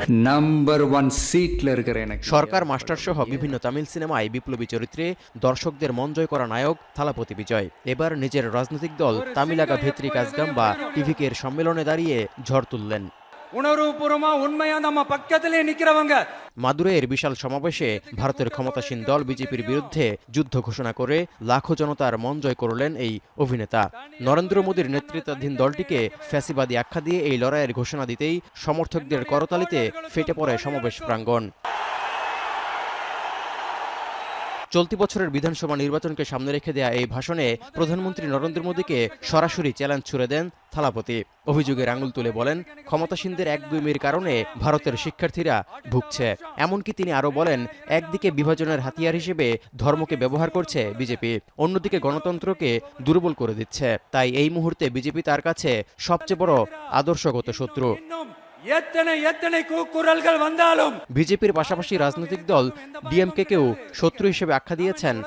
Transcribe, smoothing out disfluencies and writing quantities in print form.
Number 1 सीट्ல இருக்கிற எனக்கு সরকার master সহ বিভিন্ন তামিল সিনেমায় বিপ্লবী চরিত্রে দর্শকদের মন জয় করা নায়ক থালাপতি বিজয় এবার নিজের রাজনৈতিক দল তামিলাকা ভেত্রি কাজগাম বা টিভিকের সম্মেলনে দাঁড়িয়ে ঝড় তুললেন। உணர்வுபூர்வமா உண்மையா நம்ம பக்கத்திலே நிக்கிறவங்க মাদুরের বিশাল সমাবেশে ভারতের ক্ষমতাসীন দল বিজেপির বিরুদ্ধে যুদ্ধ ঘোষণা করে লাখো জনতার মন জয় করলেন এই অভিনেতা। নরেন্দ্র মোদীর নেতৃত্বাধীন দলটিকে ফ্যাসিবাদী আখ্যা দিয়ে এই লড়াইয়ের ঘোষণা দিতেই সমর্থকদের করতালিতে ফেটে পড়ে সমাবেশ প্রাঙ্গণ। চলতি বছরের বিধানসভা নির্বাচনকে সামনে রেখে দেয়া এই ভাষণে প্রধানমন্ত্রী নরেন্দ্র মোদীকে সরাসরি চ্যালেঞ্জ ছুড়ে দেন থালাপতি। অভিযোগের আঙুল তুলে বলেন, ক্ষমতাসীনদের একগুঁয়েমির কারণে ভারতের শিক্ষার্থীরা ভুগছে। এমনকি তিনি আরও বলেন, একদিকে বিভাজনের হাতিয়ার হিসেবে ধর্মকে ব্যবহার করছে বিজেপি, অন্যদিকে গণতন্ত্রকে দুর্বল করে দিচ্ছে। তাই এই মুহূর্তে বিজেপি তার কাছে সবচেয়ে বড় আদর্শগত শত্রু। বিজেপির পাশাপাশি রাজনৈতিক দল ডিএমকেকেও শত্রু হিসেবে আখ্যা দিয়েছেন